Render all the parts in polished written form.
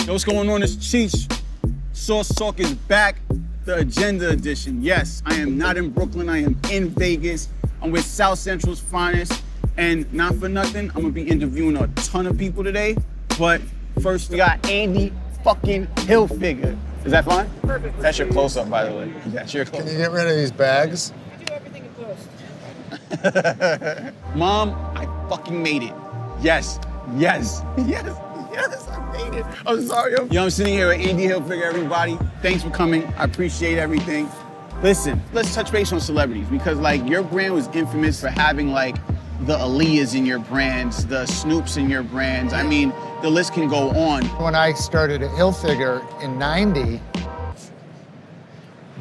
Yo, what's going on? It's Cheech. Sauce Talk is back, the Agenda Edition. Yes, I am not in Brooklyn, I am in Vegas. I'm with South Central's finest, and not for nothing, I'm gonna be interviewing a ton of people today, but first we got Andy fucking Hilfiger. Is that fine? Perfect. That's your close-up, by the way. That's your close-up. Can you get rid of these bags? I do everything in post. Mom, I fucking made it. Yes, yes, yes. Yes, I made it. I'm sorry. Yo, I'm sitting here with Andy Hilfiger, everybody. Thanks for coming. I appreciate everything. Listen, let's touch base on celebrities because, like, your brand was infamous for having, like, the Aaliyahs in your brands, the Snoops in your brands. I mean, the list can go on. When I started at Hilfiger in '90,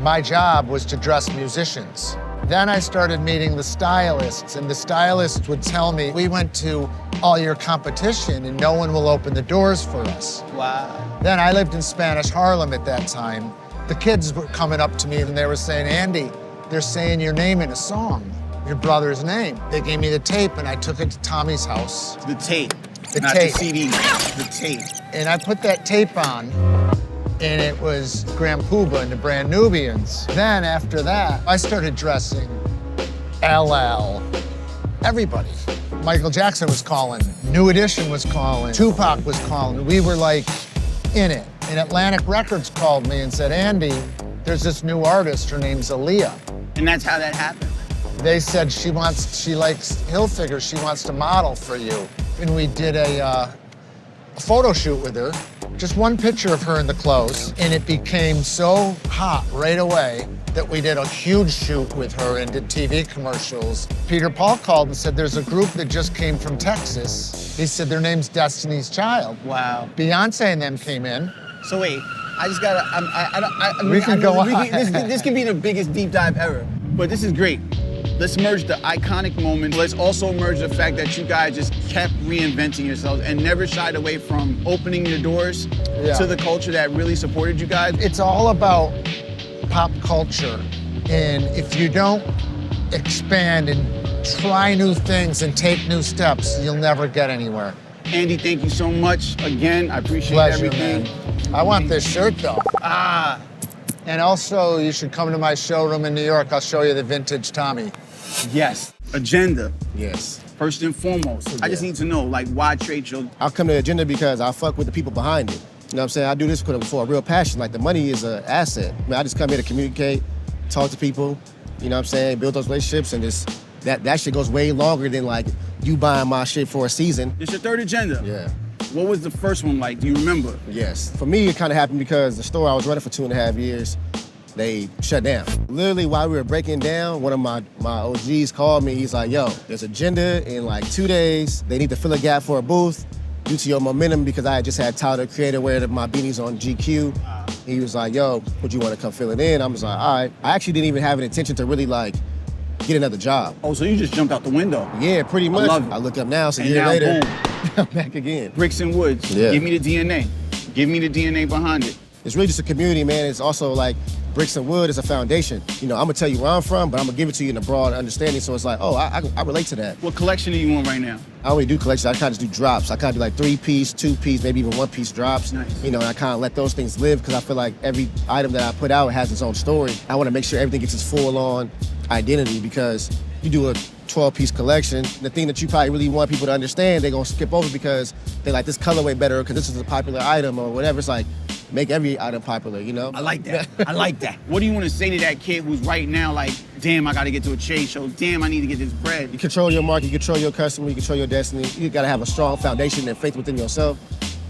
my job was to dress musicians. Then I started meeting the stylists, and the stylists would tell me, we went to all your competition and no one will open the doors for us. Wow. Then I lived in Spanish Harlem at that time. The kids were coming up to me and they were saying, Andy, they're saying your name in a song, your brother's name. They gave me the tape and I took it to Tommy's house. The tape. The not tape. the CD. The tape. And I put that tape on, and it was Grand Poobah and the Brand Nubians. Then after that, I started dressing LL, everybody. Michael Jackson was calling, New Edition was calling, Tupac was calling. We were like in it. And Atlantic Records called me and said, Andy, there's this new artist, her name's Aaliyah. And that's how that happened. They said she likes Hilfiger, she wants to model for you. And we did a photo shoot with her, just one picture of her in the clothes, and it became so hot right away that we did a huge shoot with her and did TV commercials. Peter Paul called and said, there's a group that just came from Texas. He said, their name's Destiny's Child. Wow. Beyonce and them came in. So wait, I just gotta, We can go on. This can be the biggest deep dive ever, but this is great. Let's merge the iconic moment. Let's also merge the fact that you guys just kept reinventing yourselves and never shied away from opening your doors to the culture that really supported you guys. It's all about pop culture. And if you don't expand and try new things and take new steps, you'll never get anywhere. Andy, thank you so much. Again, I appreciate Pleasure, everything. man. I want this shirt though. Ah, And also, you should come to my showroom in New York. I'll show you the vintage Tommy. yes. Agenda, Yes. first and foremost. I just need to know, like, why trade show? I'll come to Agenda because I fuck with the people behind it. You know what I'm saying? I do this for a real passion. Like, the money is an asset. I mean, I just come here to communicate, talk to people, you know what I'm saying, build those relationships, and just that shit goes way longer than, like, you buying my shit for a season. This your third agenda? Yeah. What was the first one like? Do you remember? Yes. For me, it kind of happened because the store I was running for 2.5 years, they shut down. Literally, while we were breaking down, one of my OGs called me. He's like, yo, there's Agenda in like 2 days. They need to fill a gap for a booth due to your momentum because I had just had Tyler, the creator, wear my beanies on GQ. He was like, yo, would you want to come fill it in? I was like, all right. I actually didn't even have an intention to really like get another job. Oh, so you just jumped out the window. Yeah, pretty much. love it. I look up now, it's a And year now, later, boom. I'm back again. Bricks and woods. Yeah. Give me the DNA. Give me the DNA behind it. It's really just a community, man. It's also like bricks and wood is a foundation. You know, I'm gonna tell you where I'm from, but I'm gonna give it to you in a broad understanding. So it's like, oh, I relate to that. What collection are you on right now? I don't really do collections. I kind of just do drops. I kind of do like 3-piece, 2-piece, maybe even 1-piece drops. Nice. You know, and I kind of let those things live because I feel like every item that I put out has its own story. I want to make sure everything gets its full-on identity because you do a 12-piece collection, the thing that you probably really want people to understand, they're gonna skip over because they like this colorway better because this is a popular item or whatever. It's like, make every item popular, you know? I like that. I like that. What do you want to say to that kid who's right now like, damn, I got to get to a trade show. Damn, I need to get this bread. You control your market, you control your customer, you control your destiny. You gotta have a strong foundation and faith within yourself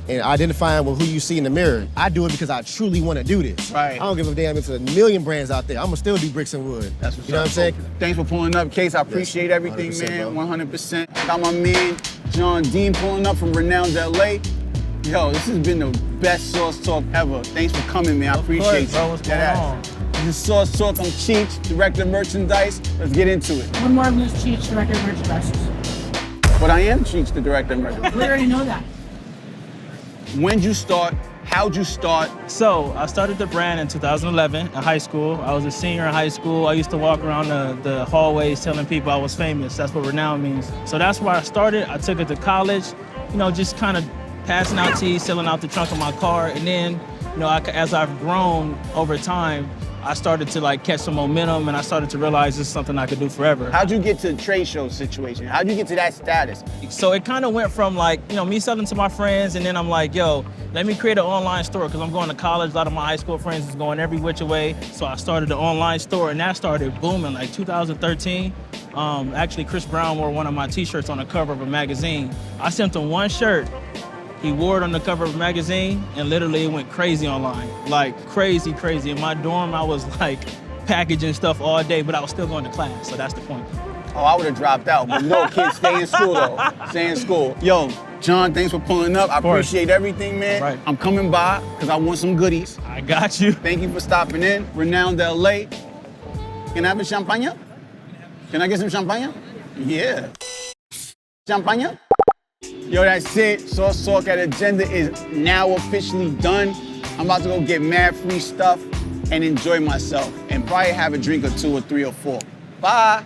and identifying with who you see in the mirror. I do it because I truly want to do this. Right. I don't give a damn if there's a million brands out there. I'm gonna still do bricks and wood. That's what's You know up. what I'm saying? Thanks for pulling up, Case. I appreciate everything, 100%, man. bro. 100%. Got my man, John Dean, pulling up from renowned LA. Yo, this has been the best Sauce Talk ever. Thanks for coming, man. I appreciate you. Bro, what's going Deadass. on? This is Sauce Talk. I'm Cheech, Director of Merchandise. Let's get into it. One more of this Cheech, Director of Merchandise. But I am Cheech, the Director of Merchandise. We already know that. When'd you start? How'd you start? So I started the brand in 2011 in high school. I was a senior in high school. I used to walk around the hallways telling people I was famous. That's what renowned means. So that's where I started. I took it to college, you know, just kind of passing out tea, selling out the trunk of my car. And then, you know, as I've grown over time, I started to like catch some momentum and I started to realize this is something I could do forever. How'd you get to the trade show situation? How'd you get to that status? So it kind of went from like, you know, me selling to my friends, and then I'm like, yo, let me create an online store because I'm going to college. A lot of my high school friends is going every which way. So I started an online store and that started booming like 2013. Actually, Chris Brown wore one of my t-shirts on the cover of a magazine. I sent him one shirt. He wore it on the cover of a magazine and literally it went crazy online. Like crazy, crazy. In my dorm, I was like packaging stuff all day, but I was still going to class. So that's the point. Oh, I would have dropped out, but no, kids, stay in school though. Stay in school. Yo, John, thanks for pulling up. I appreciate everything, man. Right. I'm coming by because I want some goodies. I got you. Thank you for stopping in. Renowned LA. Can I have a champagne? Can I get some champagne? Yeah. Champagne? Yo, that's it. Sauce Talk at Agenda is now officially done. I'm about to go get mad free stuff and enjoy myself and probably have a drink or two or three or four. Bye.